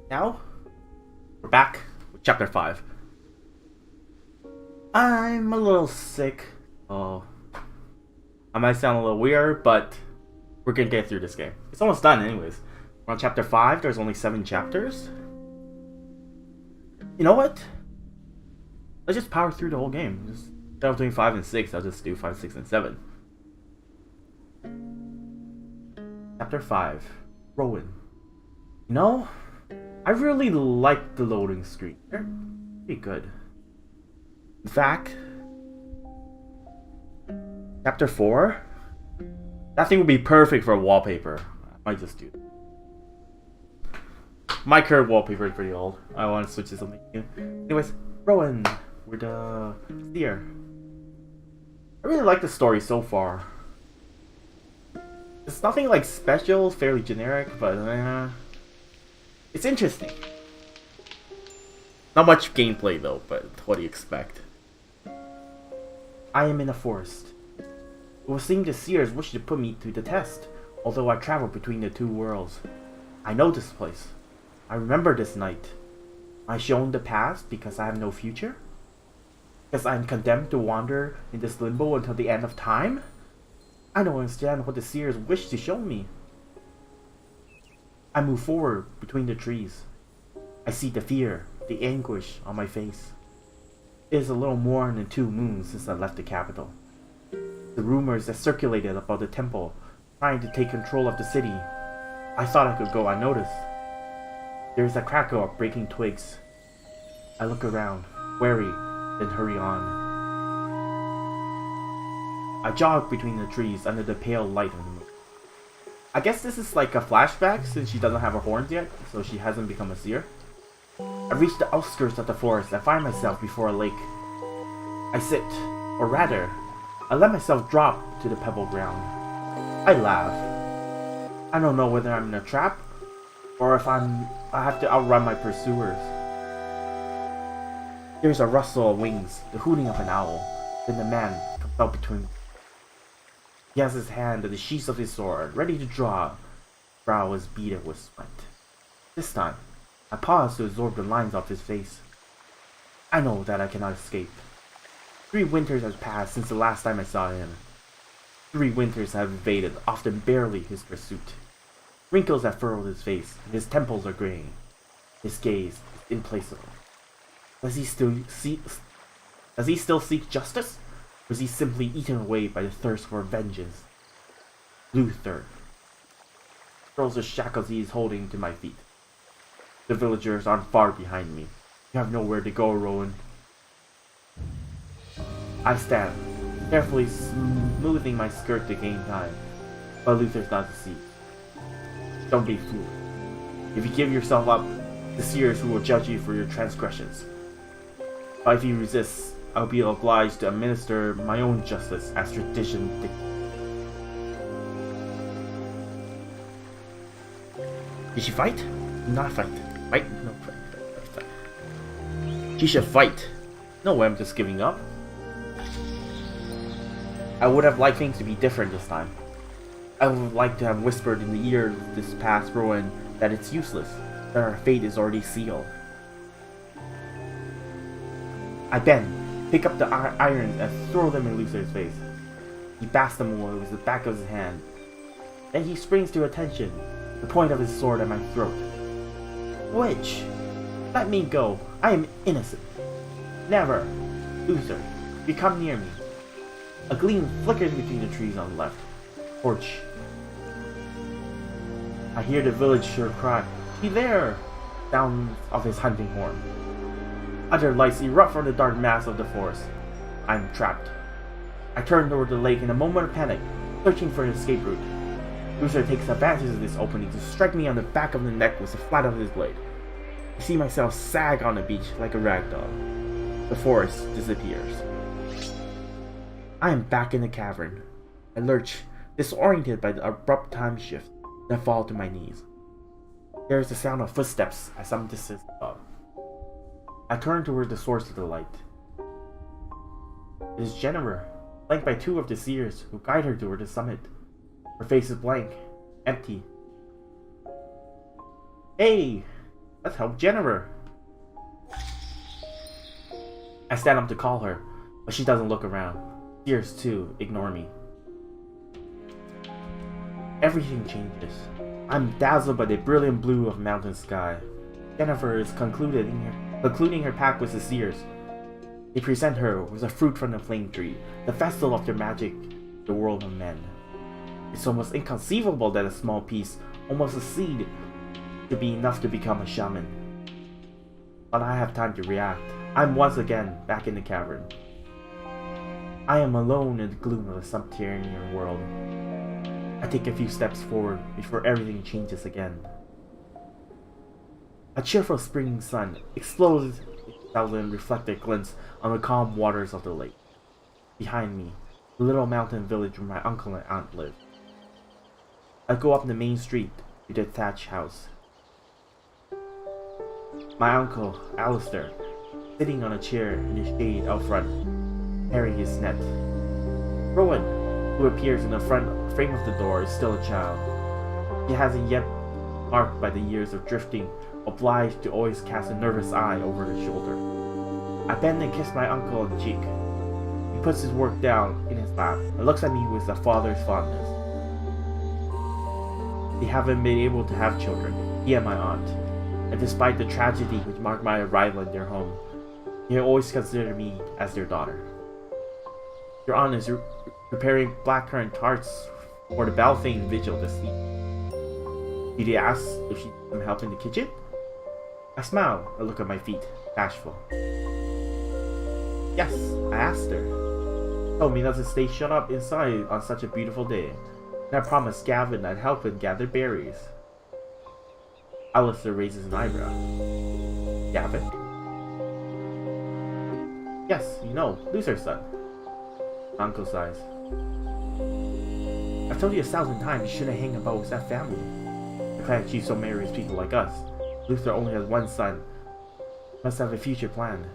Now, we're back with chapter 5. I'm a little sick. Oh, I might sound a little weird, but we're gonna get through this game. It's almost done anyways. We're on chapter 5, there's only 7 chapters. You know what? Let's just power through the whole game. Instead of doing 5 and 6, I'll just do 5, 6, and 7. Chapter 5. Rowan. You know, I really like the loading screen. They're pretty good. In fact, chapter 4, that thing would be perfect for a wallpaper. I might just do it. My current wallpaper is pretty old. I want to switch to something new. Anyways, Rowan, we're the Seer. I really like the story so far. It's nothing like special, fairly generic, but it's interesting. Not much gameplay though, but what do you expect? I am in a forest. It would seem the Seers wish to put me to the test, although I travel between the two worlds. I know this place. I remember this night. Am I shown the past because I have no future? Because I am condemned to wander in this limbo until the end of time? I don't understand what the Seers wish to show me. I move forward between the trees. I see the fear, the anguish on my face. It is a little more than 2 moons since I left the capital. The rumors that circulated about the temple trying to take control of the city, I thought I could go unnoticed. There is a crackle of breaking twigs. I look around, wary, then hurry on. I jog between the trees under the pale light of the moon. I guess this is like a flashback since she doesn't have her horns yet, so she hasn't become a seer. I reach the outskirts of the forest and find myself before a lake. I sit, or rather, I let myself drop to the pebble ground. I laugh. I don't know whether I'm in a trap, or if I have to outrun my pursuers. There's a rustle of wings, the hooting of an owl, then the man comes out between. He has his hand at the sheath of his sword, ready to draw. His brow is beaded with sweat. This time, I pause to absorb the lines off his face. I know that I cannot escape. 3 winters have passed since the last time I saw him. 3 winters have evaded, often barely, his pursuit. Wrinkles have furrowed his face, and his temples are graying. His gaze is implacable. Does he still seek justice? Or is he simply eaten away by the thirst for vengeance? Luther throws the shackles he is holding to my feet. The villagers aren't far behind me. You have nowhere to go, Rowan. I stand, carefully smoothing my skirt to gain time, but Luther's not to see. Don't be fooled. If you give yourself up, the Seers will judge you for your transgressions. But if you resist, I'll be obliged to administer my own justice as tradition dictates. Did she fight? Not fight. Fight? No, fight. She should fight. No way, I'm just giving up. I would have liked things to be different this time. I would like to have whispered in the ear of this past Rowan that it's useless, that our fate is already sealed. I bend, pick up the irons and throw them in Luther's face. He bats them away with the back of his hand. Then he springs to attention, the point of his sword at my throat. Witch! Let me go. I am innocent. Never. Luther, you come near me. A gleam flickers between the trees on the left. Torch. I hear the villager cry, "He there!" Sound of his hunting horn. Other lights erupt from the dark mass of the forest. I'm trapped. I turn toward the lake in a moment of panic, searching for an escape route. Luther takes advantage of this opening to strike me on the back of the neck with the flat of his blade. I see myself sag on the beach like a rag doll. The forest disappears. I am back in the cavern. I lurch, disoriented by the abrupt time shift, then fall to my knees. There is the sound of footsteps at some distance above. I turn toward the source of the light. It is Jennifer, flanked by 2 of the Seers who guide her toward the summit. Her face is blank, empty. Hey, let's help Jennifer. I stand up to call her, but she doesn't look around. Seers, too, ignore me. Everything changes. I'm dazzled by the brilliant blue of mountain sky. Jennifer is concluding her pact with the Seers. They present her with a fruit from the flame tree, the vessel of their magic, the world of men. It's almost inconceivable that a small piece, almost a seed, could be enough to become a shaman. But I have time to react. I'm once again back in the cavern. I am alone in the gloom of a subterranean world. I take a few steps forward before everything changes again. A cheerful spring sun explodes itself in reflected glints on the calm waters of the lake. Behind me, the little mountain village where my uncle and aunt live. I go up the main street to the thatched house. My uncle, Alistair, sitting on a chair in the shade out front, carrying his net. Rowan, who appears in the front frame of the door, is still a child. He hasn't yet, marked by the years of drifting, obliged to always cast a nervous eye over his shoulder. I bend and kiss my uncle on the cheek. He puts his work down in his lap and looks at me with a father's fondness. They haven't been able to have children, he and my aunt, and despite the tragedy which marked my arrival in their home, they always considered me as their daughter. Your aunt is preparing blackcurrant tarts for the Balfane vigil this evening. Did he ask if she needs some help in the kitchen? I smile and look at my feet, bashful. Yes, I asked her. She told me not to stay shut up inside on such a beautiful day, and I promised Gavin I'd help him gather berries. Alistair raises an eyebrow. Gavin? Yes, you know, Luther's son. My uncle sighs. I've told you 1,000 times you shouldn't hang about with that family. The clan chief so marries people like us. Luther only has one son. Must have a future planned.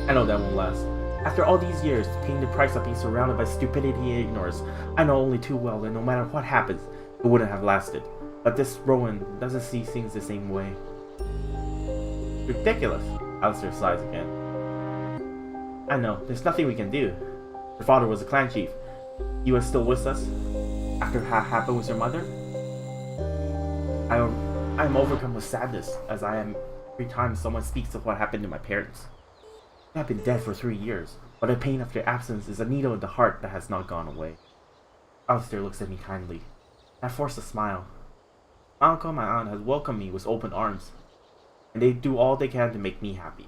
I know that won't last. After all these years, paying the price of being surrounded by stupidity and ignorance, I know only too well that no matter what happens, it wouldn't have lasted. But this Rowan doesn't see things the same way. Ridiculous, Alistair sighs again. I know, there's nothing we can do. Your father was a clan chief. He was still with us after what happened with your mother. I am overcome with sadness, as I am every time someone speaks of what happened to my parents. They have been dead for 3 years, but the pain of their absence is a needle in the heart that has not gone away. Alistair looks at me kindly. I force a smile. My uncle and my aunt has welcomed me with open arms, and they do all they can to make me happy.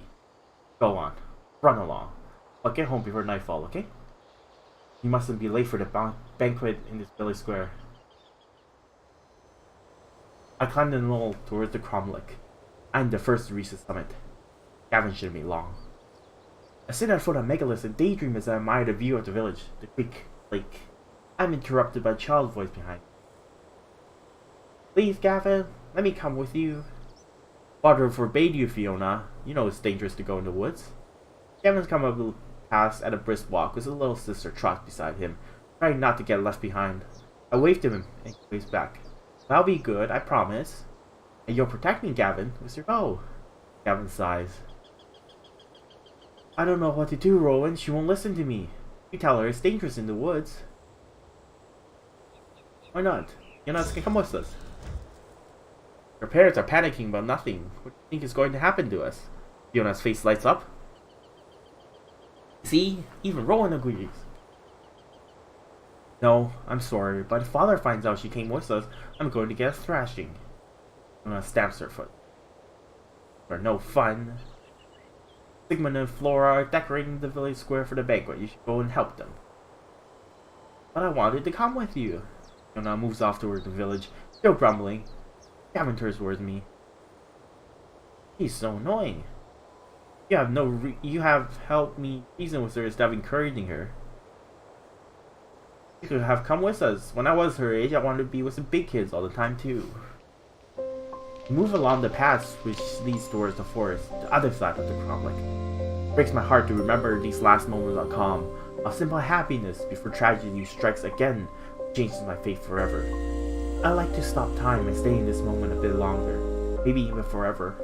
Go on, run along, but get home before nightfall, okay? You mustn't be late for the banquet in this village square. I climb the knoll towards the cromlech. I'm the first to reach the summit. Gavin shouldn't be long. I sit at foot of megaliths and daydream as I admire the view of the village, the creek, lake. I'm interrupted by a child's voice behind me. Please, Gavin, let me come with you. Father forbade you, Fiona. You know it's dangerous to go in the woods. Gavin's come up past at a brisk walk with his little sister trots beside him, trying not to get left behind. I waved to him and he waves back. I'll be good, I promise. And you'll protect me, Gavin, with your bow. Gavin sighs. I don't know what to do, Rowan. She won't listen to me. You tell her it's dangerous in the woods. Why not? You're not gonna come with us. Our parents are panicking about nothing. What do you think is going to happen to us? Fiona's face lights up. See? Even Rowan agrees. No, I'm sorry, but if Father finds out she came with us, I'm going to get a thrashing. Fiona stamps her foot. For no fun. Sigmund and Flora are decorating the village square for the banquet. You should go and help them. But I wanted to come with you. Fiona moves off toward the village, still grumbling. Gavin turns towards me. He's so annoying. You have helped me reason with her instead of encouraging her. You could have come with us. When I was her age, I wanted to be with the big kids all the time too. We move along the path which leads towards the forest, the other side of the cromlech. It breaks my heart to remember these last moments of calm, of simple happiness before tragedy strikes again, changes my fate forever. I like to stop time and stay in this moment a bit longer, maybe even forever.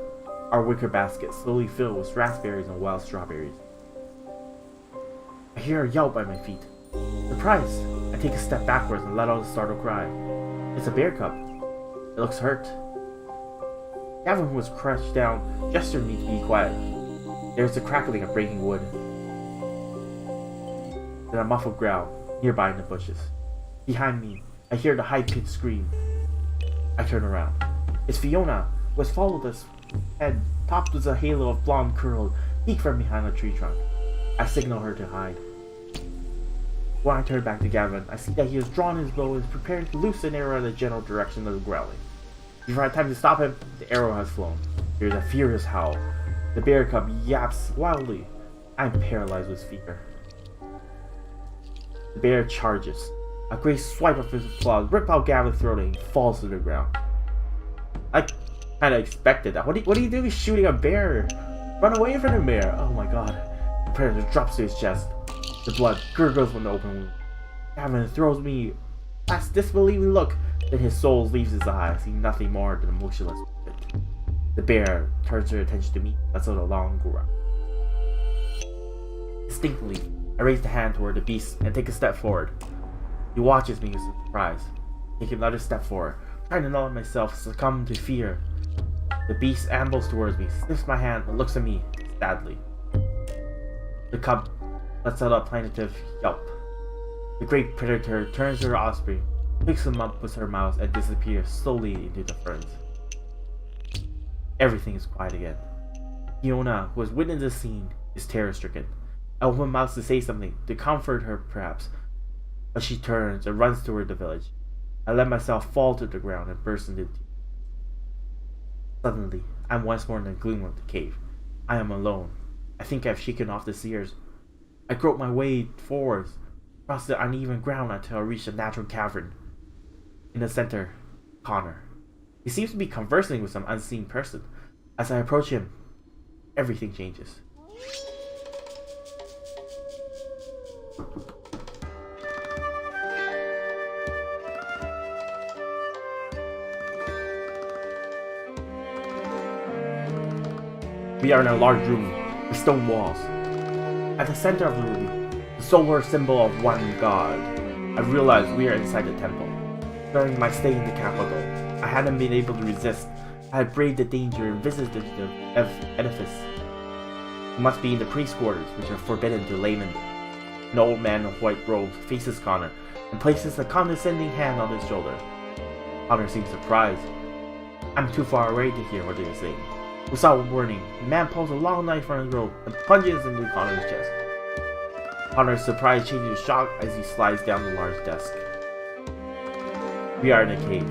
Our wicker basket slowly filled with raspberries and wild strawberries. I hear a yelp at my feet. Surprised, I take a step backwards and let out a startled cry. It's a bear cub. It looks hurt. Gavin, who was crouched down, gestured me to be quiet. There is the crackling of breaking wood. Then a muffled growl, nearby in the bushes. Behind me, I hear the high-pitched scream. I turn around. It's Fiona, who has followed us. Head topped with a halo of blonde curls, peeked from behind a tree trunk. I signal her to hide. When I turn back to Gavin, I see that he has drawn his bow and is preparing to loose an arrow in the general direction of the growling. Before I have time to stop him, the arrow has flown. There's a furious howl. The bear cub yaps wildly. I am paralyzed with fear. The bear charges. A great swipe of his claws rips out Gavin's throat and he falls to the ground. I kind of expected that. What are you doing shooting a bear? Run away from the bear! Oh my god. The predator drops to his chest. The blood gurgles from the open wound. Gavin throws me a last disbelieving look, then his soul leaves his eyes, seeing nothing more than a motionless pit. The bear turns her attention to me, lets out a long growl. Instinctively, I raise the hand toward the beast and take a step forward. He watches me with surprise. Take another step forward, trying to not let myself succumb to fear. The beast ambles towards me, sniffs my hand, and looks at me sadly. The cub lets out a plaintive yelp. The great predator turns to her offspring, picks him up with her mouth, and disappears slowly into the ferns. Everything is quiet again. Fiona, who has witnessed the scene, is terror-stricken. I open my mouth to say something, to comfort her perhaps, but she turns and runs toward the village. I let myself fall to the ground and burst into tears. Suddenly, I am once more in the gloom of the cave. I am alone. I think I have shaken off the Seers. I grope my way forwards, across the uneven ground until I reach a natural cavern. In the center, Connor. He seems to be conversing with some unseen person. As I approach him, everything changes. We are in a large room with stone walls. At the center of the room, the solar symbol of one god. I realize we are inside the temple. During my stay in the capital, I hadn't been able to resist. I had braved the danger and visited the edifice. It must be in the priest's quarters, which are forbidden to laymen. An old man in white robes faces Connor and places a condescending hand on his shoulder. Connor seems surprised. I'm too far away to hear what they are saying. Without warning, the man pulls a long knife from his robe and plunges into Connor's chest. Connor's surprise changes to shock as he slides down the large desk. We are in a cave.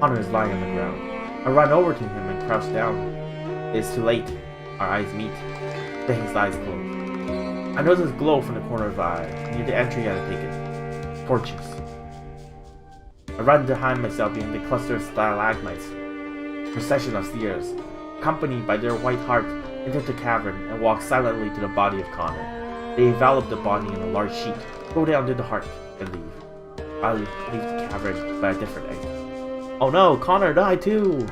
Connor is lying on the ground. I run over to him and crouch down. It is too late. Our eyes meet. Then his eyes close. I notice a glow from the corner of the eye, near the entry I had taken. Torches. I run behind myself behind the cluster of stalagmites. A procession of Seers, accompanied by their white hart, enter the cavern and walk silently to the body of Connor. They envelop the body in a large sheet, go down to the heart, and leave. I leave the cavern by a different exit. Oh no, Connor died too!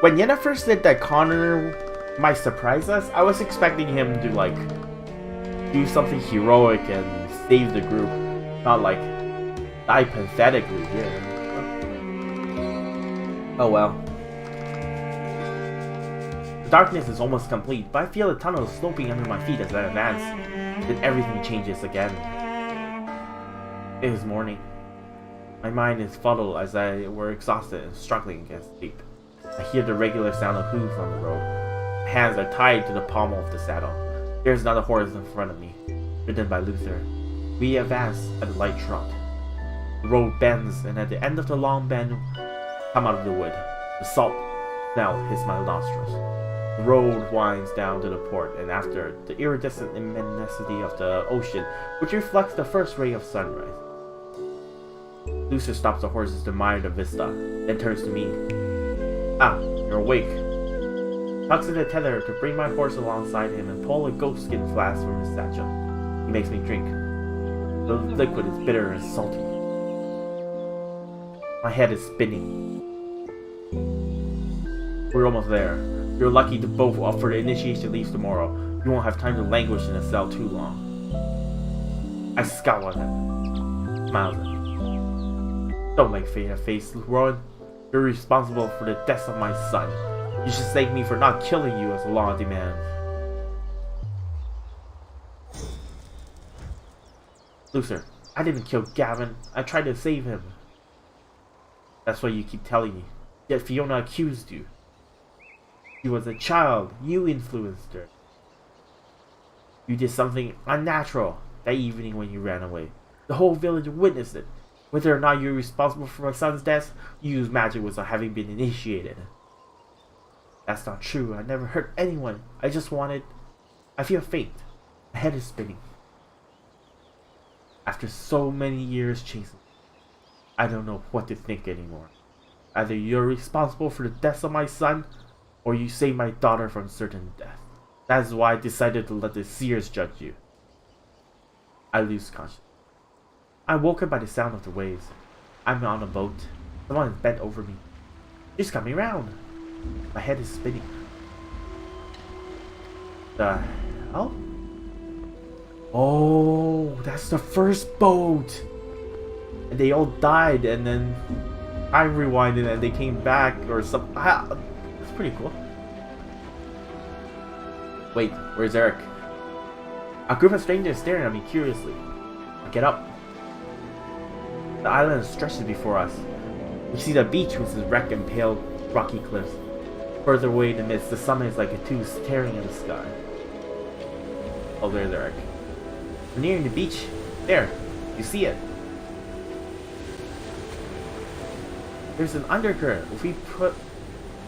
When Yenna first said that Connor might surprise us, I was expecting him to like do something heroic and save the group, not like die pathetically here. Oh well. The darkness is almost complete, but I feel the tunnel sloping under my feet as I advance. Then everything changes again. It is morning. My mind is fuddled as I were exhausted and struggling against sleep. I hear the regular sound of hooves on the road. My hands are tied to the pommel of the saddle. There's another horse in front of me, ridden by Luther. We advance at a light trot. The road bends, and at the end of the long bend, come out of the wood. The salt smell hits my nostrils. The road winds down to the port, and after, the iridescent immensity of the ocean, which reflects the first ray of sunrise. Luther stops the horses to admire the vista, then turns to me. Ah, you're awake. tucks in a tether to bring my horse alongside him and pull a goatskin flask from his satchel. He makes me drink. The liquid is bitter and salty. My head is spinning. We're almost there. You're lucky to both offer the initiation leaves tomorrow. You won't have time to languish in a cell too long. I scowl at him. Smiles at me. Don't make face, Rowan. You're responsible for the death of my son. You should thank me for not killing you as the law demands. Lucer, I didn't kill Gavin. I tried to save him. That's what you keep telling me. Yet Fiona accused you. She was a child. You influenced her. You did something unnatural that evening when you ran away. The whole village witnessed it. Whether or not you're responsible for my son's death, you used magic without having been initiated. That's not true. I never hurt anyone. I feel faint. My head is spinning. After so many years chasing, I don't know what to think anymore. Either you're responsible for the death of my son, or you saved my daughter from certain death. That is why I decided to let the Seers judge you. I lose consciousness. I'm woken by the sound of the waves. I'm on a boat. Someone is bent over me. She's coming round. My head is spinning. The hell? Oh, that's the first boat! And they all died, and then time rewinded and they came back, or something. That's pretty cool. Wait, where's Eric? A group of strangers staring at me curiously. I get up. The island stretches before us. We see the beach with its wrecked and pale rocky cliffs. Further away in the mist, the summit is like a tooth staring at the sky. Oh, there's Eric. We're nearing the beach. There, you see it. There's an undercurrent. If we put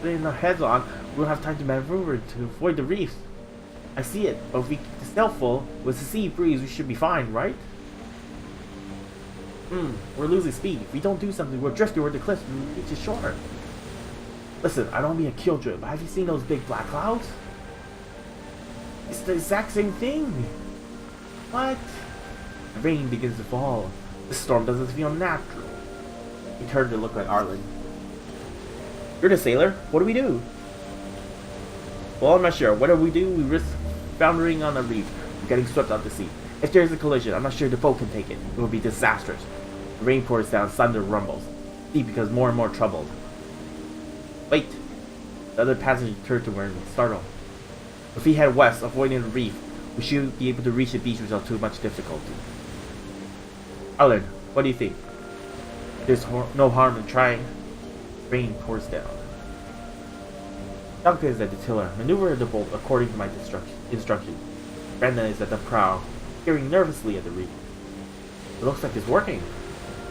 it in our heads on, we'll have time to maneuver to avoid the reefs. I see it, but if we keep the sail full, with the sea breeze, we should be fine, right? We're losing speed. If we don't do something, we'll drift toward the cliffs and reach the shore. Listen, I don't mean a killjoy, but have you seen those big black clouds? It's the exact same thing. What? The rain begins to fall. The storm doesn't feel natural. He turned to look at Arlyn. You're the sailor. What do we do? Well, I'm not sure. Whatever we do, we risk foundering on a reef or getting swept out to sea. If there's a collision, I'm not sure the boat can take it. It will be disastrous. The rain pours down, thunder rumbles. Deep becomes more and more troubled. Wait! The other passenger turned toward me, startled. If we head west, avoiding the reef, we should be able to reach the beach without too much difficulty. Arlyn, what do you think? There's no harm in trying. Rain pours down. Duncan is at the tiller, maneuvering the boat according to my instructions. Brenda is at the prow, peering nervously at the reef. It looks like it's working.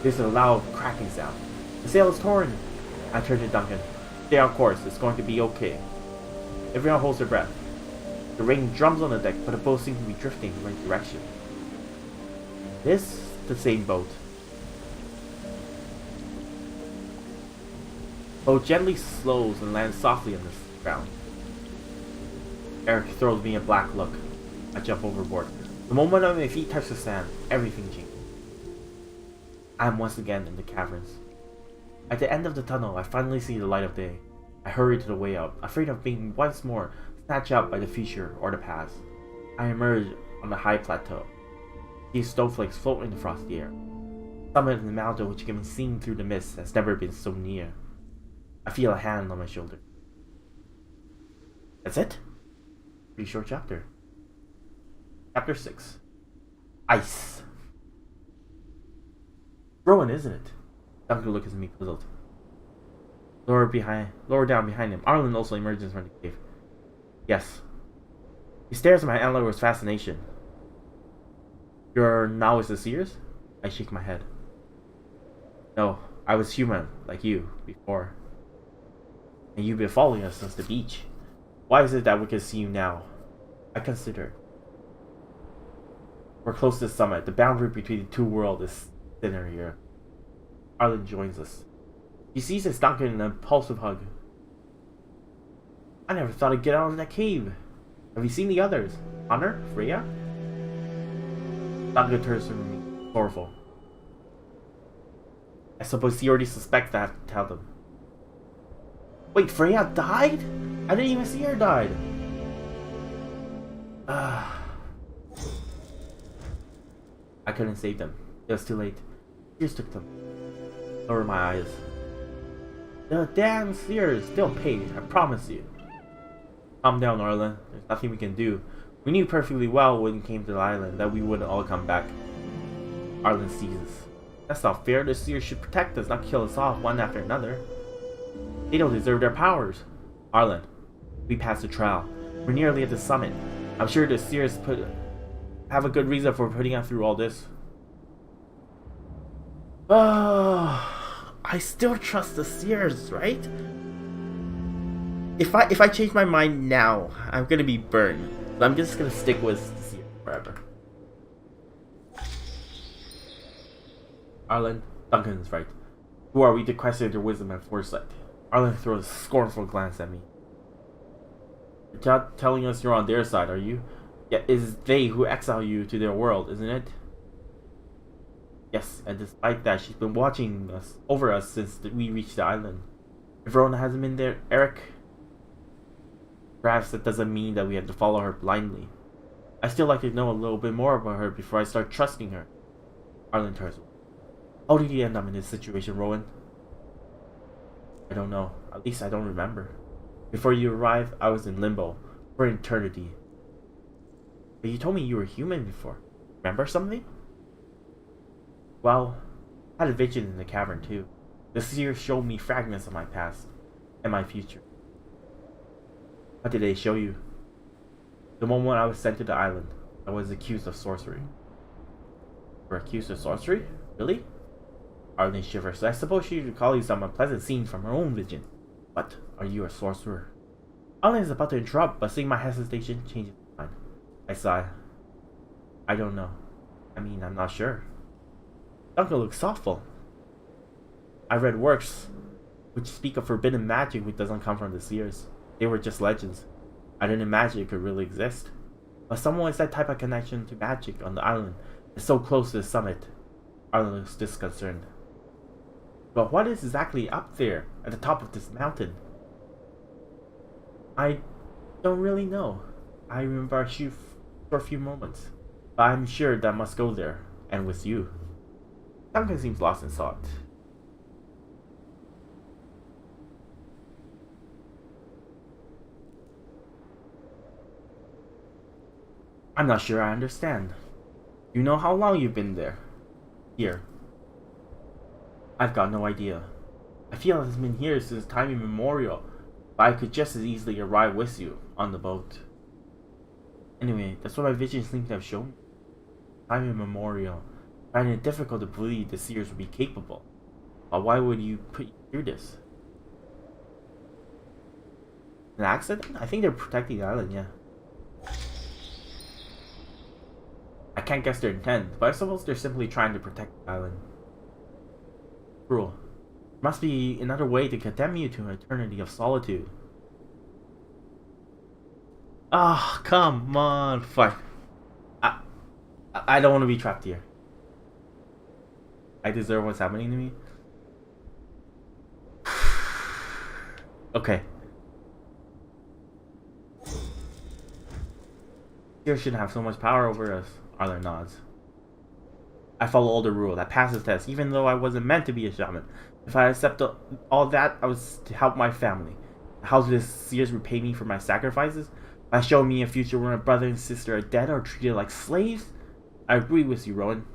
There's a loud cracking sound. The sail is torn. I turn to Duncan. Stay on course. It's going to be okay. Everyone holds their breath. The rain drums on the deck, but the boat seems to be drifting in the right direction. This is the same boat. Boat gently slows and lands softly on the ground. Eric throws me a black look. I jump overboard. The moment my feet touch the sand, everything changes. I am once again in the caverns. At the end of the tunnel, I finally see the light of day. I hurry to the way out, afraid of being once more snatched up by the future or the past. I emerge on the high plateau. These snowflakes float in the frosty air. The summit of the mountain which can be seen through the mist has never been so near. I feel a hand on my shoulder. That's it? Pretty short chapter. Chapter 6. Ice. Rowan, isn't it? Duncan looks at me puzzled. Lower down behind him, Arlyn also emerges from the cave. Yes. He stares at my antler with fascination. You're now with the Seers? I shake my head. No, I was human, like you, before. And you've been following us since the beach. Why is it that we can see you now? I consider. We're close to the summit. The boundary between the two worlds is thinner here. Arlyn joins us. He seizes Duncan in an impulsive hug. I never thought I'd get out of that cave. Have you seen the others? Honor? Freya? Duncan turns to me, sorrowful. I suppose he already suspects that I have to tell them. Wait, Freya died? I didn't even see her died. I couldn't save them. It was too late. Seers took them. Lower my eyes. The damn Seers still paid, I promise you. Calm down, Arlyn. There's nothing we can do. We knew perfectly well when we came to the island that we wouldn't all come back. Arlyn seizes. That's not fair. The Seers should protect us, not kill us off one after another. They don't deserve their powers. Arlyn, we passed the trial. We're nearly at the summit. I'm sure the Seers have a good reason for putting us through all this. I still trust the Seers, right? If I change my mind now, I'm gonna be burned. So I'm just gonna stick with the Seers forever. Arlyn, Duncan's right. Who are we to question their wisdom and foresight? Arlyn throws a scornful glance at me. You're not telling us you're on their side, are you? Yeah, it's they who exile you to their world, isn't it? Yes, and despite that, she's been watching us over us since we reached the island. If Rowan hasn't been there, Eric, perhaps that doesn't mean that we have to follow her blindly. I still like to know a little bit more about her before I start trusting her. Arlyn turns away. How did you end up in this situation, Rowan? I don't know. At least I don't remember. Before you arrived, I was in limbo for eternity. But you told me you were human before. Remember something? Well, I had a vision in the cavern too. The Seers showed me fragments of my past and my future. What did they show you? The moment I was sent to the island, I was accused of sorcery. You were accused of sorcery? Really? Arlyn shivers. I suppose she recalls some unpleasant scenes from her own vision. But are you a sorcerer? Arlyn is about to interrupt, but seeing my hesitation changes my mind. I sigh. I don't know. I mean, I'm not sure. Duncan looks thoughtful. I read works which speak of forbidden magic which doesn't come from the Seers. They were just legends. I didn't imagine it could really exist. But someone with that type of connection to magic on the island is so close to the summit. Arlyn looks disconcerted. But what is exactly up there at the top of this mountain? I don't really know. I remember I shoot for a few moments. But I'm sure that must go there, and with you. Duncan seems lost in thought. I'm not sure I understand. You know how long you've been there? Here. I've got no idea. I feel it's been here since time immemorial, but I could just as easily arrive with you on the boat. Anyway, that's what my visions seem to have shown me. Time immemorial. Finding it difficult to believe the Seers would be capable. But why would you put you through this? An accident? I think they're protecting the island, yeah. I can't guess their intent, but I suppose they're simply trying to protect the island. Cruel. There must be another way to condemn you to an eternity of solitude. Ah, oh, come on. Fuck. I don't want to be trapped here. I deserve what's happening to me. Okay. You shouldn't have so much power over us. Arlyn nods. I follow all the rules. I pass the test, even though I wasn't meant to be a shaman. If I accept all that, I was to help my family. How do the Seers repay me for my sacrifices? By showing me a future where my brother and sister are dead or treated like slaves? I agree with you, Rowan.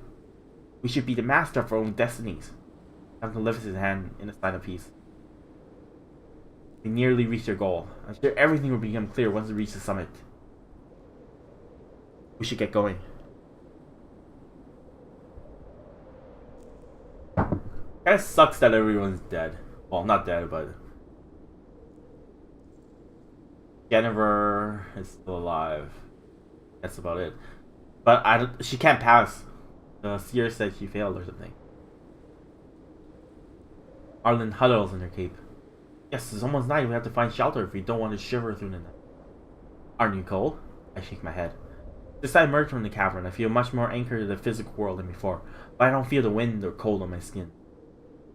We should be the master of our own destinies. Duncan lifts his hand in a sign of peace. We nearly reached their goal. I'm sure everything will become clear once we reach the summit. We should get going. Kinda sucks that everyone's dead. Well, not dead, but Jennifer is still alive. That's about it. But she can't pass. The Seer said she failed or something. Arlyn huddles in her cape. Yes, it's almost night. We have to find shelter if we don't want to shiver through the night. Aren't you cold? I shake my head. Since I emerged from the cavern, I feel much more anchored to the physical world than before, but I don't feel the wind or cold on my skin.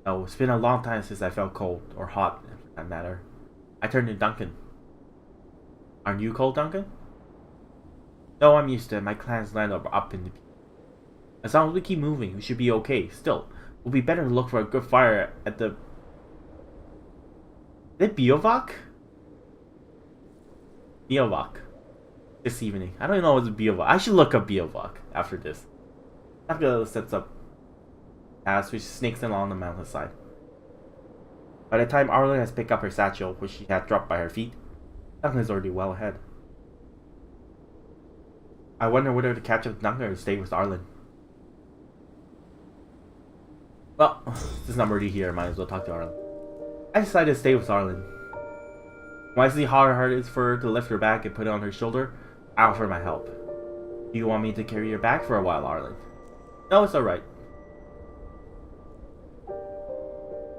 No, it's been a long time since I felt cold, or hot, for that matter. I turn to Duncan. Aren't you cold, Duncan? No, I'm used to it. My clan's land are up in the... As long as we keep moving, we should be okay. Still, it would be better to look for a good fire at the... Is it Biovak? Biovak. This evening. I don't know what's Biovak. I should look up Biovak after this. After the steps up path which snakes along the mountainside. By the time Arlyn has picked up her satchel, which she had dropped by her feet, Duncan is already well ahead. I wonder whether to catch up with Duncan or stay with Arlyn. Well, since I'm already here, I might as well talk to Arlyn. I decided to stay with Arlyn. When I see how hard it is for her to lift her bag and put it on her shoulder, I offer my help. Do you want me to carry your bag for a while, Arlyn? No, it's alright.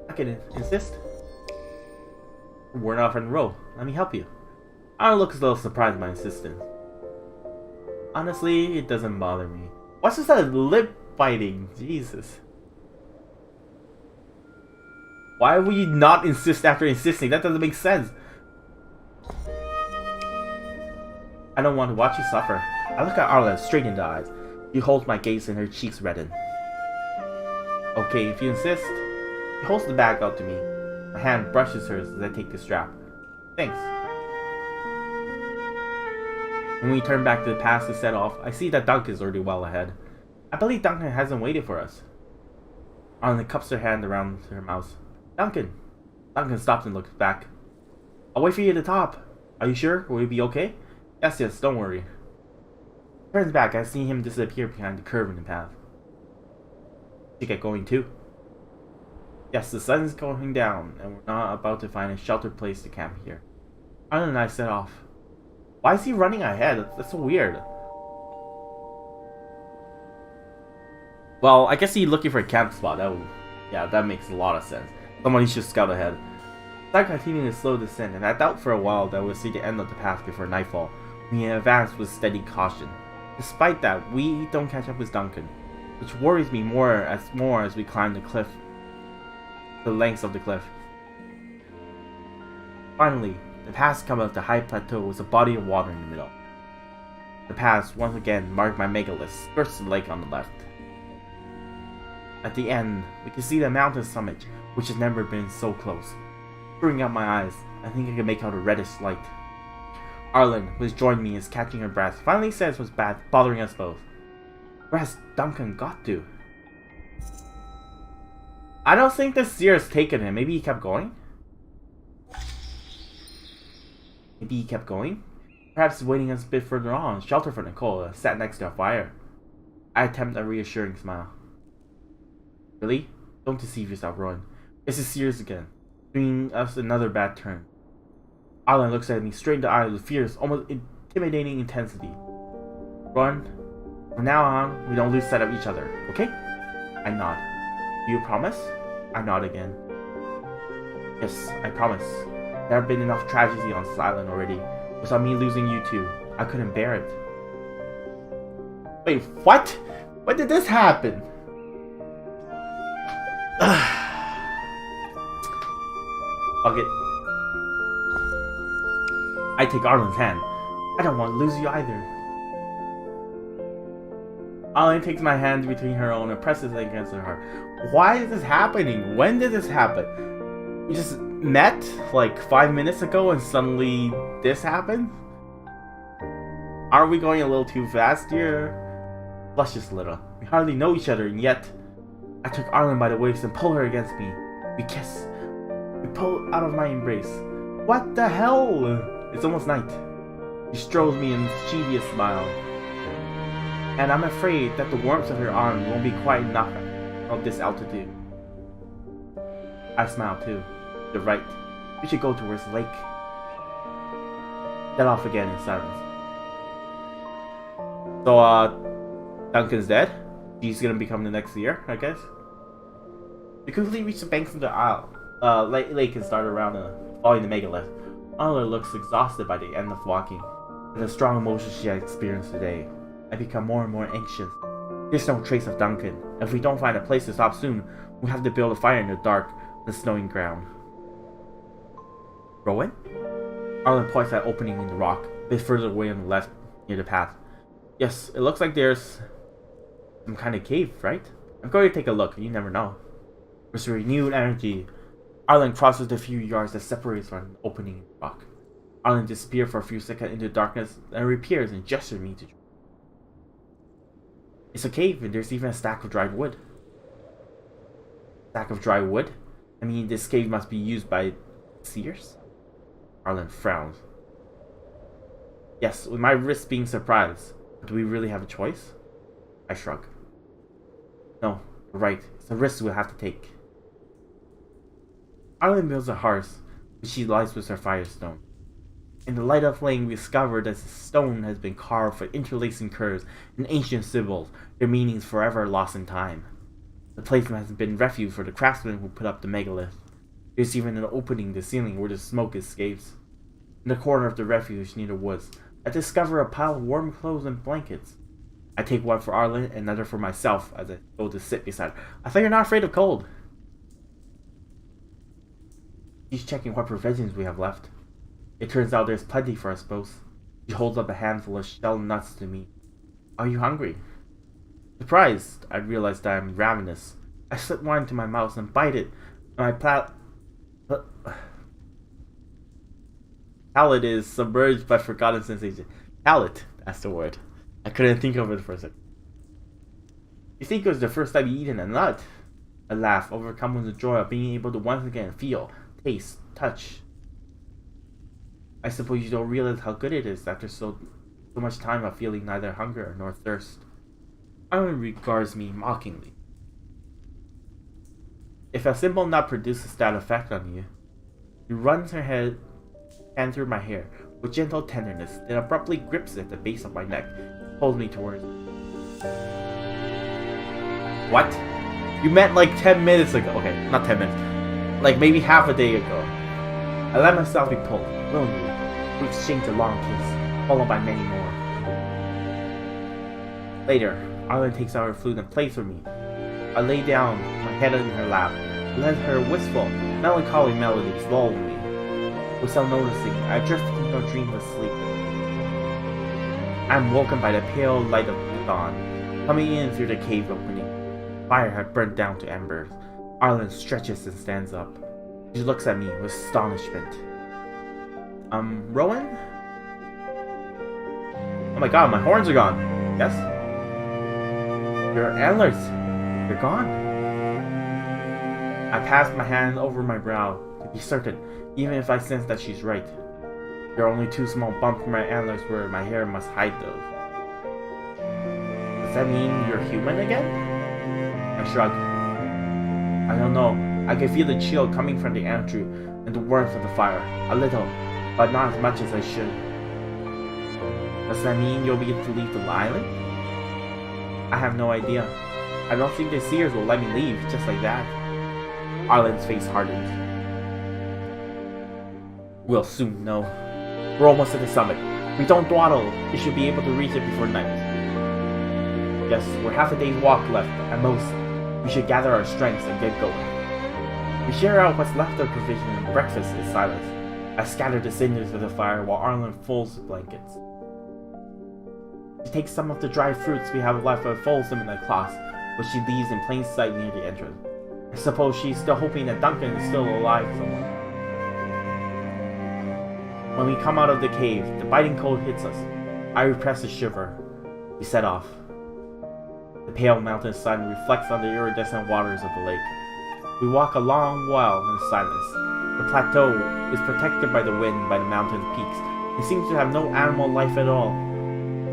I can insist. We're not on the road. Let me help you. Arlyn looks a little surprised by my insistence. Honestly, it doesn't bother me. What's just that lip biting? Jesus. Why would you not insist after insisting? That doesn't make sense. I don't want to watch you suffer. I look at Arlyn straight in the eyes. She holds my gaze and her cheeks redden. Okay, if you insist. She holds the bag out to me. My hand brushes hers as I take the strap. Thanks. When we turn back to the pass to set off, I see that Duncan is already well ahead. I believe Duncan hasn't waited for us. Arlyn cups her hand around her mouth. Duncan! Duncan stops and looks back. I'll wait for you at the top. Are you sure? Will you be okay? Yes, don't worry. Turns back, I see him disappear behind the curve in the path. You get going too. Yes, the sun is going down, and we're not about to find a sheltered place to camp here. Arlyn and I set off. Why is he running ahead? That's so weird. Well, I guess he's looking for a camp spot. Yeah, that makes a lot of sense. Somebody should scout ahead. I continue to slow descent, and I doubt for a while that we'll see the end of the path before nightfall. We advance with steady caution. Despite that, we don't catch up with Duncan, which worries me more as we climb the cliff, the lengths of the cliff. Finally, the pass comes up the high plateau with a body of water in the middle. The pass, once again marked by megaliths, skirts the lake on the left. At the end, we can see the mountain summit, which has never been so close. Screwing out my eyes, I think I can make out a reddish light. Arlyn, who has joined me, is catching her breath, finally says what's bad, bothering us both. Where has Duncan got to? I don't think the Seers taken him. Maybe he kept going? Maybe he kept going? Perhaps waiting us a bit further on, shelter for Nicole, sat next to a fire. I attempt a reassuring smile. Really? Don't deceive yourself, Rowan. This is Seers again, doing us another bad turn. Arlyn looks at me straight in the eyes with fierce, almost intimidating intensity. Rowan, from now on, we don't lose sight of each other, okay? I nod. Do you promise? I nod again. Yes, I promise. There have been enough tragedy on this island already. Without me losing you too, I couldn't bear it. Wait, what? When did this happen? Fuck it. I take Arlyn's hand. I don't want to lose you either. Arlyn takes my hand between her own and presses it against her heart. Why is this happening? When did this happen? We just met like 5 minutes ago and suddenly this happened? Aren't we going a little too fast here? Blush just a little. We hardly know each other, and yet I took Arlyn by the waist and pulled her against me. We kiss. We pull out of my embrace. What the hell? It's almost night. She strolls me in a mischievous smile. And I'm afraid that the warmth of her arms won't be quite enough at this altitude. I smile too. You're right. We should go towards the lake. Then off again in silence. So, Duncan's dead. He's gonna become the next Seer, I guess. We quickly reach the banks of the isle. lake can start around following the megalith. Arlyn looks exhausted by the end of walking, and the strong emotions she has experienced today. I become more and more anxious. There's no trace of Duncan. If we don't find a place to stop soon, we'll have to build a fire in the dark, on the snowing ground. Rowan? Arlyn points at an opening in the rock, a bit further away on the left, near the path. Yes, it looks like there's some kind of cave, right? I'm going to take a look, you never know. With renewed energy, Arlyn crosses the few yards that separates from the opening in the rock. Arlyn disappears for a few seconds into the darkness, and reappears and gestures me to join. It's a cave, and there's even a stack of dried wood. Stack of dry wood? I mean, this cave must be used by Seers? Arlyn frowns. Yes, we might risk being surprised, but do we really have a choice? I shrug. No, you're right. It's a risk we'll have to take. Arlyn builds a hearth, which she lights with her firestone. In the light of flame, we discover that the stone has been carved with interlacing curves and ancient symbols, their meanings forever lost in time. The place has been refuge for the craftsmen who put up the megalith. There's even an opening in the ceiling where the smoke escapes. In the corner of the refuge near the woods, I discover a pile of warm clothes and blankets. I take one for Arlyn and another for myself as I go to sit beside her. I thought you're not afraid of cold. She's checking what provisions we have left. It turns out there's plenty for us both. She holds up a handful of shelled nuts to me. Are you hungry? Surprised, I realize that I'm ravenous. I slip one into my mouth and bite it. My palate is submerged by forgotten sensation. Palate, that's the word. I couldn't think of it for a second. You think it was the first time you eaten a nut? I laugh, overcome with the joy of being able to once again feel, taste, touch. I suppose you don't realize how good it is after so much time of feeling neither hunger nor thirst. Arlyn regards me mockingly. If a simple nut produces that effect on you, she runs her hand through my hair with gentle tenderness, then abruptly grips it at the base of my neck, pulls me towards it. What? You meant like 10 minutes ago. Okay, not 10 minutes. Like maybe half a day ago. I let myself be pulled, willingly. We exchanged a long kiss, followed by many more. Later, Arlyn takes out her flute and plays for me. I lay down, my head in her lap, and let her wistful, melancholy melodies lull me. Without noticing, I drifted into a dreamless sleep. I am woken by the pale light of the dawn, coming in through the cave opening. Fire had burnt down to embers. Arlyn stretches and stands up. She looks at me with astonishment. Rowan? Oh my god, my horns are gone. Yes? Your antlers. They're gone. I pass my hand over my brow, to be certain, even if I sense that she's right. There are only two small bumps in my antlers where my hair must hide those. Does that mean you're human again? I shrug. I don't know. I can feel the chill coming from the antry and the warmth of the fire. A little, but not as much as I should. Does that mean you'll be able to leave the island? I have no idea. I don't think the Seers will let me leave just like that. Arlyn's face hardens. We'll soon know. We're almost at the summit. If we don't dawdle, we should be able to reach it before night. Yes, we're half a day's walk left, at most. We should gather our strengths and get going. We share out what's left of provision and breakfast in silence. I scatter the cinders of the fire while Arlyn folds the blankets. She takes some of the dried fruits we have left and folds them in a cloth, which she leaves in plain sight near the entrance. I suppose she's still hoping that Duncan is still alive somewhere. When we come out of the cave, the biting cold hits us. I repress a shiver. We set off. The pale mountain sun reflects on the iridescent waters of the lake. We walk a long while in silence. The plateau is protected by the wind by the mountain peaks. It seems to have no animal life at all.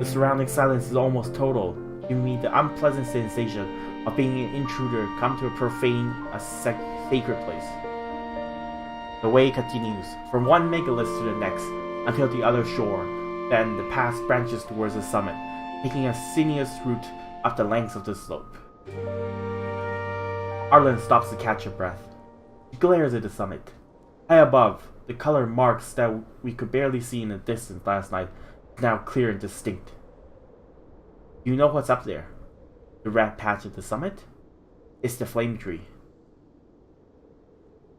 The surrounding silence is almost total, giving me the unpleasant sensation of being an intruder come to profane a sacred place. The way continues, from one megalith to the next, until the other shore. Then the path branches towards the summit, taking a sinuous route up the length of the slope. Arlyn stops to catch her breath. He glares at the summit. High above, the color marks that we could barely see in the distance last night is now clear and distinct. You know what's up there? The red patch at the summit? It's the flame tree.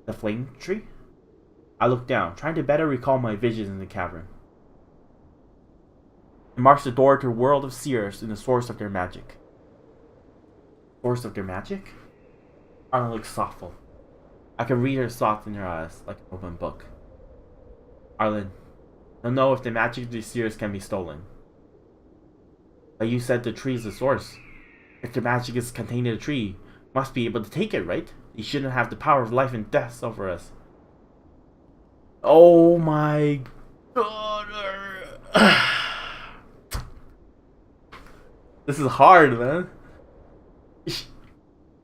The flame tree? I look down, trying to better recall my visions in the cavern. It marks the door to the world of Seers and the source of their magic. Source of their magic? Arlyn looks thoughtful. I can read her thoughts in her eyes, like an open book. Arlyn, I don't know if the magic of the Seers can be stolen. But you said the tree is the source. If the magic is contained in the tree, must be able to take it, right? They shouldn't have the power of life and death over us. Oh my god. This is hard, man.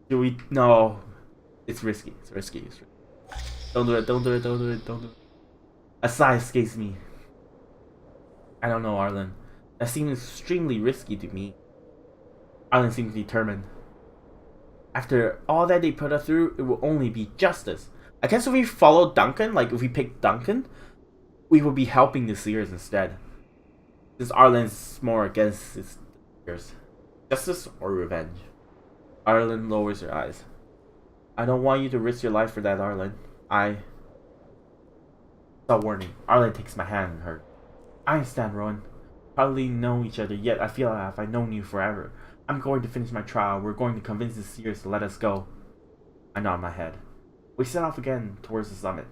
Do we? No. It's risky. It's risky. It's risky. Don't do it. Don't do it. Don't do it. Don't do it. A sigh escapes me. I don't know, Arlyn. That seems extremely risky to me. Arlyn seems determined. After all that they put us through, it will only be justice. I guess if we follow Duncan, like if we pick Duncan, we will be helping the Seers instead. Since Arlyn's more against his Seers. Justice or revenge? Arlyn lowers her eyes. I don't want you to risk your life for that, Arlyn. Without warning, Arlyn takes my hand and hers. I understand, Rowan. Hardly know each other, yet I feel as if I've known you forever. I'm going to finish my trial. We're going to convince the Seers to let us go. I nod my head. We set off again towards the summit.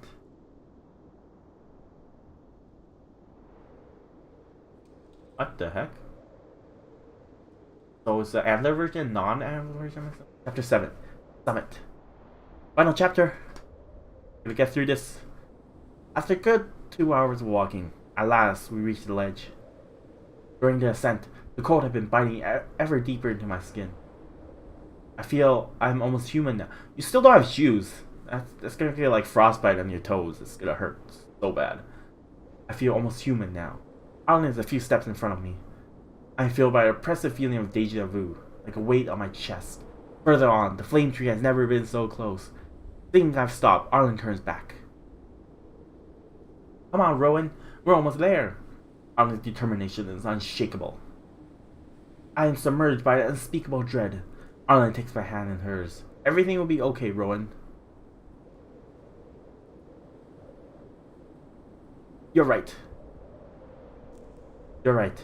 What the heck? So is the Adler version non-Adler version? Chapter 7. Summit. Final chapter. Gonna get through this. After a good 2 hours of walking, at last we reached the ledge. During the ascent, the cold had been biting ever deeper into my skin. I feel I'm almost human now. You still don't have shoes. That's gonna feel like frostbite on your toes. It's gonna hurt so bad. I feel almost human now. Arlyn is a few steps in front of me. I feel by an oppressive feeling of deja vu, like a weight on my chest. Further on, the flame tree has never been so close. Thinking I've stopped, Arlyn turns back. Come on, Rowan. We're almost there. Arlyn's determination is unshakable. I am submerged by an unspeakable dread. Arlyn takes my hand in hers. Everything will be okay, Rowan. You're right. You're right.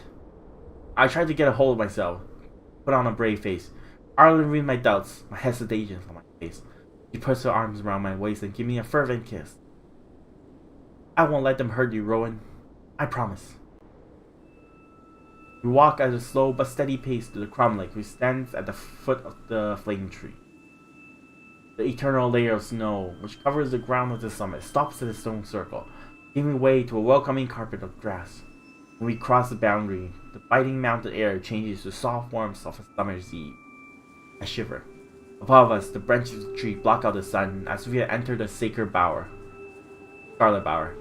I tried to get a hold of myself. Put on a brave face. Arlyn read my doubts, my hesitations on my face. She puts her arms around my waist and gives me a fervent kiss. I won't let them hurt you, Rowan. I promise. We walk at a slow but steady pace to the cromlech, which stands at the foot of the flame tree. The eternal layer of snow, which covers the ground of the summit, stops at a stone circle, giving way to a welcoming carpet of grass. When we cross the boundary, the biting mountain air changes to soft warmth of a summer's eve. I shiver. Above us, the branches of the tree block out the sun as if we had entered a sacred bower. Scarlet bower.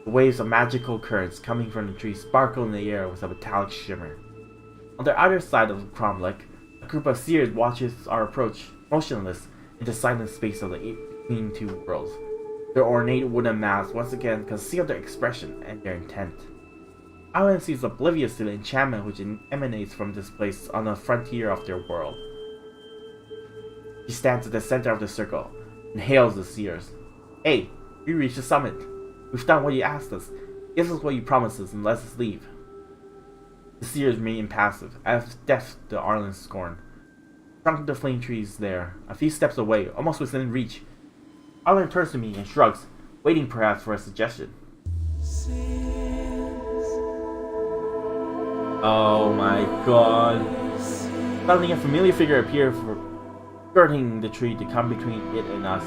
The waves of magical currents coming from the tree sparkle in the air with a metallic shimmer. On the other side of the cromlech, a group of Seers watches our approach, motionless, in the silent space of the between two worlds. Their ornate wooden masks once again conceal their expression and their intent. Arlyn seems oblivious to the enchantment which emanates from this place on the frontier of their world. She stands at the center of the circle and hails the Seers. Hey, we reached the summit. We've done what you asked us. Give us what you promised us and let us leave. The Seers remain impassive, as if deaf to Arlyn's scorn. The trunk of the flame tree is there, a few steps away, almost within reach. Arlyn turns to me and shrugs, waiting perhaps for a suggestion. Oh my god. Suddenly a familiar figure appeared skirting the tree to come between it and us.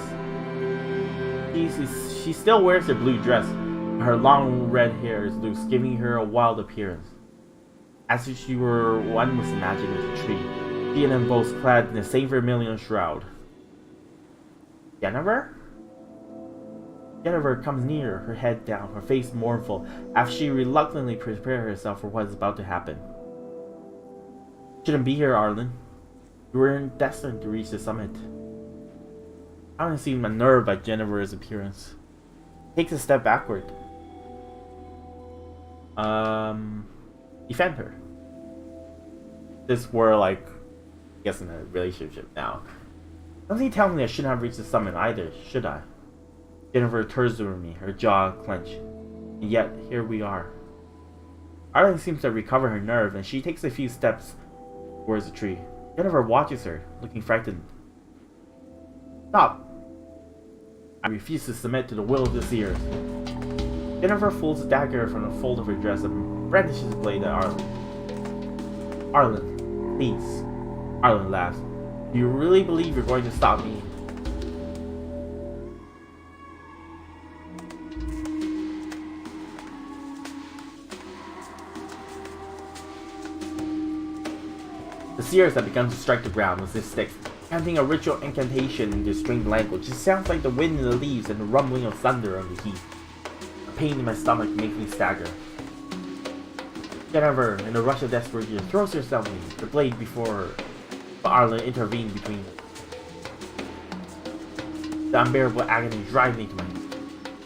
She still wears her blue dress, but her long red hair is loose, giving her a wild appearance. As if she were one with the magic of the tree, she and them both clad in the same vermilion shroud. Jennifer? Jennifer comes near, her head down, her face mournful, as she reluctantly prepares herself for what is about to happen. Shouldn't be here, Arlyn. You were destined to reach the summit. Arlyn seemed unnerved by Jennifer's appearance. Takes a step backward. Defend her. This were like, I guess in a relationship now. Doesn't he tell me I shouldn't have reached the summit either, should I? Jennifer turns over me, her jaw clenched. And yet, here we are. Arlyn seems to recover her nerve, and she takes a few steps towards the tree. Jennifer watches her, looking frightened. Stop! I refuse to submit to the will of the Seers. Jennifer pulls a dagger from the fold of her dress and brandishes the blade at Arlyn. Arlyn, please. Arlyn laughs. Do you really believe you're going to stop me? The Seers had begun to strike the ground with their sticks, chanting a ritual incantation in their strange language. It sounds like the wind in the leaves and the rumbling of thunder on the heath. A pain in my stomach makes me stagger. Jennifer, in a rush of desperation, throws herself in, the blade before her, but Arlyn intervened between them. The unbearable agony drives me to my knees.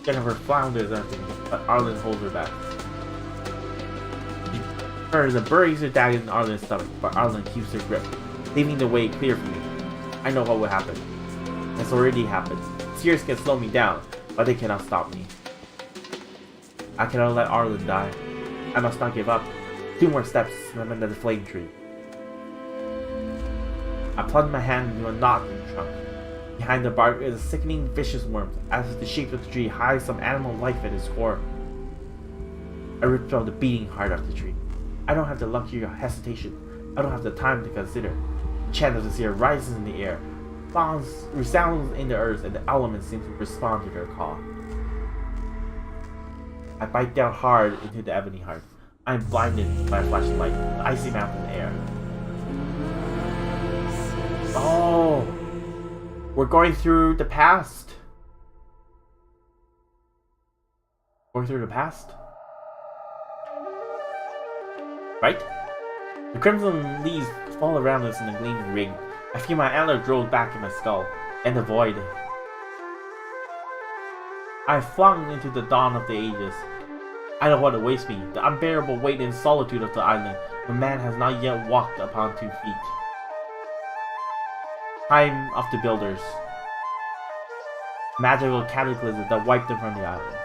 Jennifer flounders after me, but Arlyn holds her back. She turns and buries her dagger in Arlyn's stomach, but Arlyn keeps her grip, leaving the way clear for me. I know what will happen. It's already happened. Seers can slow me down, but they cannot stop me. I cannot let Arlyn die. I must not give up. 2 more steps and I'm under the flame tree. I plunge my hand into a knot in the trunk. Behind the bark is a sickening, vicious warmth, as if the shape of the tree hides some animal life at its core. I rip from the beating heart of the tree. I don't have the luxury of hesitation. I don't have the time to consider. The chant of the seer rises in the air, resounds in the earth, and the elements seem to respond to their call. I bite down hard into the ebony heart. I am blinded by a flashing light, the icy mouth in the air. Oh! We're going through the past! Going through the past? Right? The crimson leaves fall around us in a gleaming ring. I feel my antler drill back in my skull, and the void. I flung into the dawn of the ages. I know what awaits me, the unbearable weight and solitude of the island, when man has not yet walked upon 2 feet. Time of the builders. Magical cataclysm that wiped them from the island.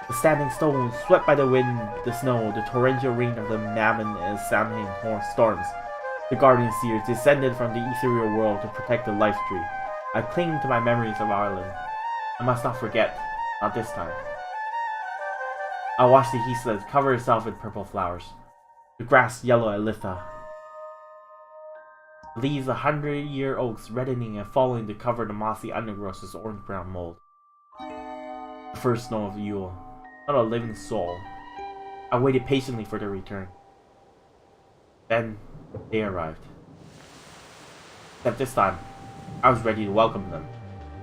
The standing stones swept by the wind, the snow, the torrential rain of the Mammon and Samhain storms. The guardian seers descended from the ethereal world to protect the life tree. I cling to my memories of Arlyn. I must not forget, not this time. I watch the heathlands cover itself in purple flowers. The grass yellow at Litha. Leaves 100-year oaks reddening and falling to cover the mossy undergrowth with orange-brown mold. The first snow of Yule. Not a living soul. I waited patiently for their return. Then, they arrived. Except this time, I was ready to welcome them.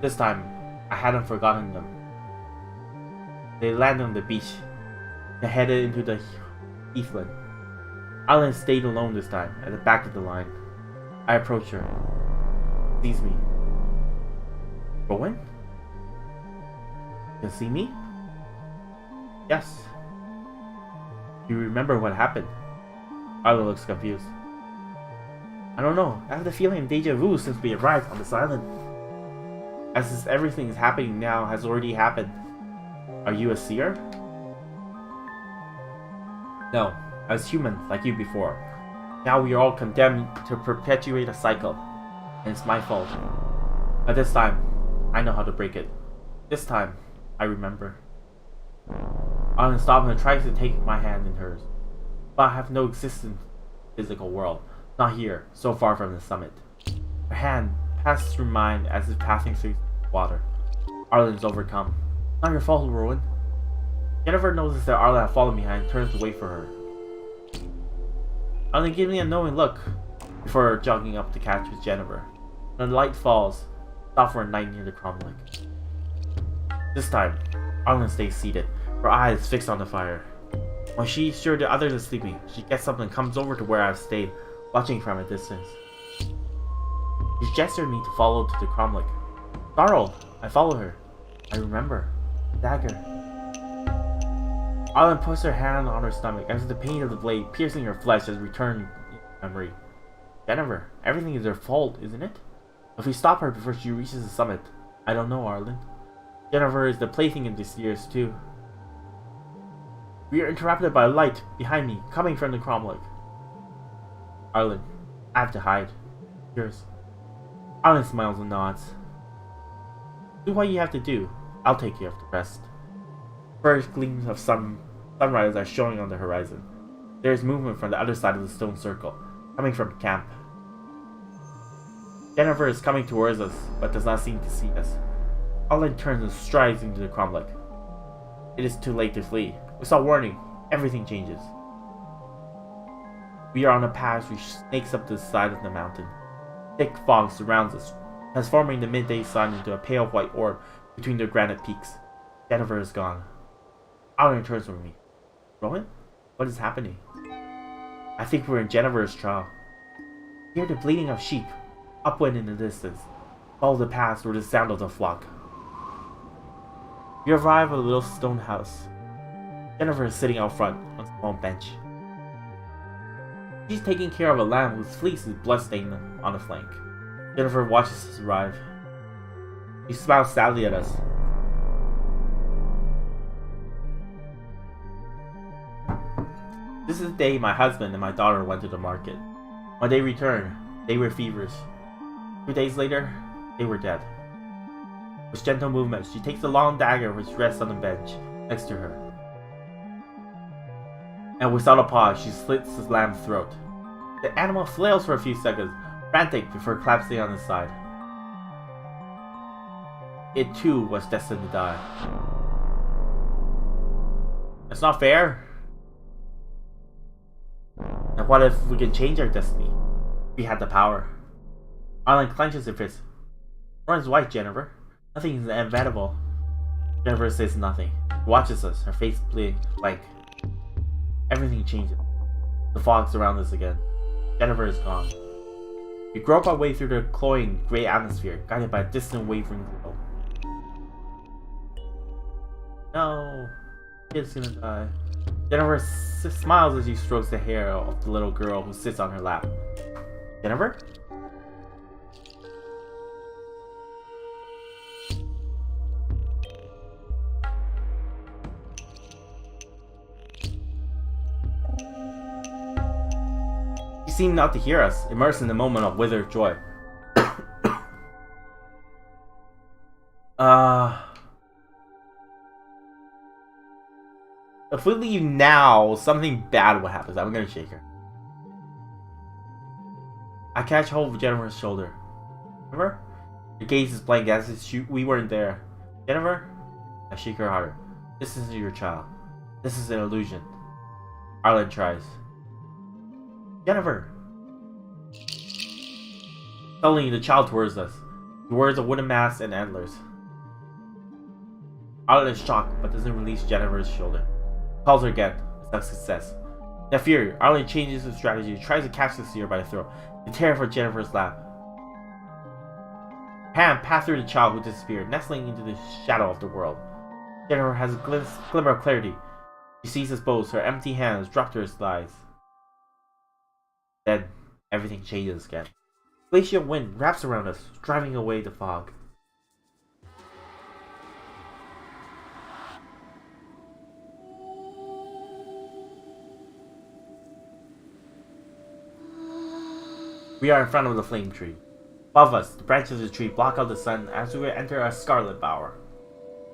This time, I hadn't forgotten them. They landed on the beach. They headed into the heathland. Arlyn stayed alone this time, at the back of the line. I approached her. Sees me. Rowan? You see me? Yes. Do you remember what happened? Arlyn looks confused. I don't know. I have the feeling of deja vu since we arrived on this island. As if everything is happening now has already happened. Are you a seer? No. I was human, like you before. Now we are all condemned to perpetuate a cycle. And it's my fault. But this time, I know how to break it. This time, I remember. Arlyn stops and tries to take my hand in hers. But I have no existence in the physical world. Not here, so far from the summit. Her hand passes through mine as if passing through water. Arlyn's overcome. Not your fault, Rowan. Jennifer notices that Arlyn had fallen behind and turns to wait for her. Arlyn gives me a knowing look before jogging up to catch with Jennifer. When the light falls, stop for a night near the cromlech. This time, Arlyn stays seated, her eyes fixed on the fire. When she's sure the others are sleeping, she gets up and comes over to where I've stayed, watching from a distance. She gestured me to follow to the cromlech. Startled, I follow her. I remember. Dagger. Arlyn puts her hand on her stomach as the pain of the blade piercing her flesh has returned memory. Jennifer, everything is her fault, isn't it? If we stop her before she reaches the summit, I don't know, Arlyn. Jennifer is the plaything of the Seers too. We are interrupted by a light behind me, coming from the cromlech. Arlyn, I have to hide. Yours. Arlyn smiles and nods. Do what you have to do. I'll take care of the rest. First gleams of sunrise are showing on the horizon. There is movement from the other side of the stone circle, coming from camp. Jennifer is coming towards us, but does not seem to see us. Arlyn turns and strides into the cromlech. It is too late to flee. Without warning, everything changes. We are on a path which snakes up the side of the mountain. Thick fog surrounds us, transforming the midday sun into a pale white orb between the granite peaks. Jennifer is gone. Arlyn turns from me. Rowan? What is happening? I think we're in Jennifer's trial. Hear the bleating of sheep, upwind in the distance. Follow the path through the sound of the flock. We arrive at a little stone house. Jennifer is sitting out front on a small bench. She's taking care of a lamb whose fleece is bloodstained on the flank. Jennifer watches us arrive. She smiles sadly at us. This is the day my husband and my daughter went to the market. When they returned, they were feverish. 2 days later, they were dead. With gentle movements, she takes the long dagger which rests on the bench next to her. And without a pause, she slits the lamb's throat. The animal flails for a few seconds, frantic before collapsing on its side. It too was destined to die. That's not fair. And what if we can change our destiny? We had the power. Arlyn clenches her fist. Rowan's right, Jennifer. Nothing is inevitable. Jennifer says nothing. She watches us, her face blank. Everything changes. The fog surrounds us again. Jennifer is gone. We grope our way through the cloying grey atmosphere, guided by a distant wavering glow. No, kid's gonna die. Jennifer smiles as she strokes the hair of the little girl who sits on her lap. Jennifer? She seemed not to hear us, immersed in the moment of withered joy. If we leave now, something bad will happen. I'm gonna shake her. I catch hold of Jennifer's shoulder. Jennifer? Her gaze is blank as if we weren't there. Jennifer? I shake her harder. This isn't your child. This is an illusion. Arlyn tries. Jennifer! Suddenly, the child towards us. He wears a wooden mask and antlers. Arlyn is shocked, but doesn't release Jennifer's shoulder. Calls her again. Without success. In a fury, Arlyn changes his strategy, tries to catch the seer by the throat, and tear for Jennifer's lap. Her hand passed through the child who disappeared, nestling into the shadow of the world. Jennifer has a glimmer of clarity. She sees us both, her empty hands drop to her thighs. Then, everything changes again. Glacial wind wraps around us, driving away the fog. We are in front of the flame tree. Above us, the branches of the tree block out the sun as we enter a scarlet bower.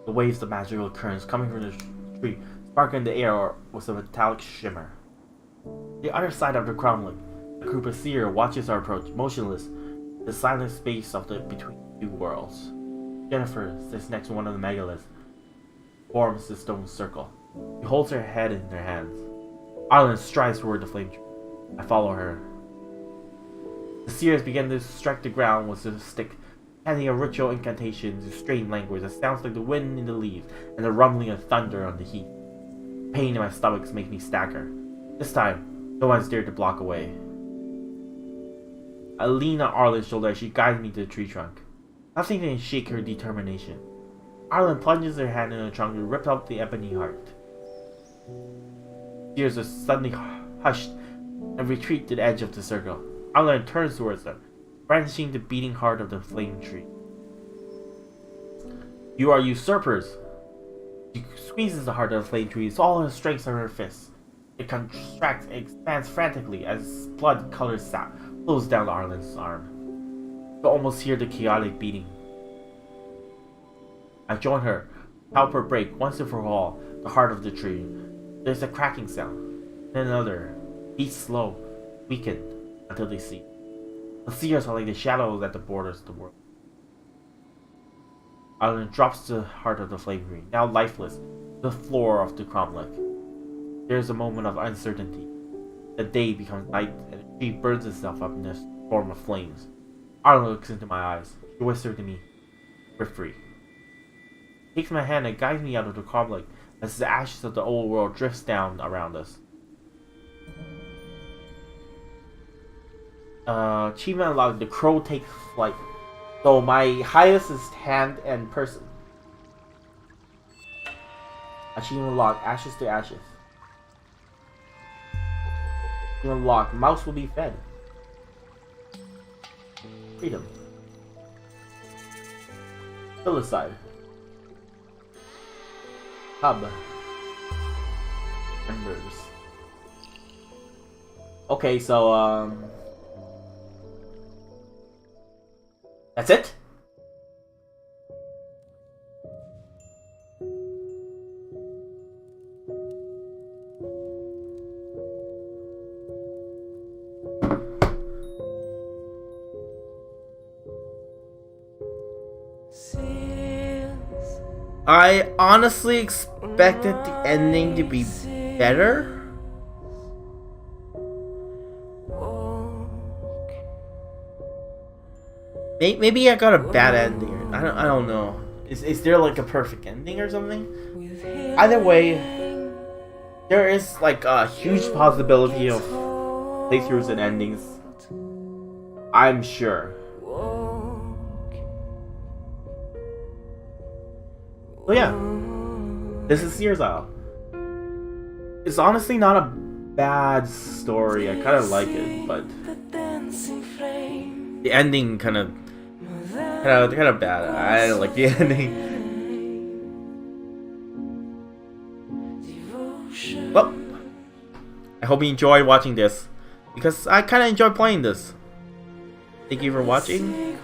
The waves of magical currents coming from the tree sparkle in the air with a metallic shimmer. The other side of the cromlech, a group of seer watches our approach, motionless, in the silent space of the between two worlds. Jennifer sits next to one of the megaliths, forms the stone circle. She holds her head in her hands. Arlyn strides toward the flame tree. I follow her. The seers begin to strike the ground with a stick, chanting a ritual incantation in strange language that sounds like the wind in the leaves and the rumbling of thunder on the heath. Pain in my stomach makes me stagger. This time, no one's dared to block away. I lean on Arlyn's shoulder as she guides me to the tree trunk. Nothing can shake her determination. Arlyn plunges her hand in the trunk and rips out the ebony heart. Seers are suddenly hushed and retreat to the edge of the circle. Arlyn turns towards them, brandishing the beating heart of the flame tree. You are usurpers! She squeezes the heart of the flame tree with all her strength of her fists. It contracts and expands frantically as blood-colored sap flows down Arlyn's arm. You can almost hear the chaotic beating. I join her, help her break once and for all the heart of the tree. There's a cracking sound, then another, beats slow, weaken until they cease. The Seers are like the shadows at the borders of the world. Arlyn drops the heart of the flame tree, now lifeless, to the floor of the cromlech. There is a moment of uncertainty. The day becomes night, and the tree burns itself up in a storm of flames. Arlyn looks into my eyes. She whispers to me, "We're free." She takes my hand and guides me out of the cromlech as the ashes of the old world drifts down around us. Achievement unlocked. The crow takes flight. So my highest is hand and person. Achievement unlocked. Ashes to ashes. Achievement unlocked. Mouse will be fed. Freedom. Filicide. Hub. Members. Okay, so that's it? I honestly expected the ending to be better. Maybe I got a bad ending. I don't know. Is there like a perfect ending or something? Either way, there is like a huge possibility of playthroughs and endings. I'm sure. So yeah, this is Seers. It's honestly not a bad story. I kind of like it, but the ending kind of bad. I don't like the ending. Well, I hope you enjoyed watching this, because I kind of enjoy playing this. Thank you for watching.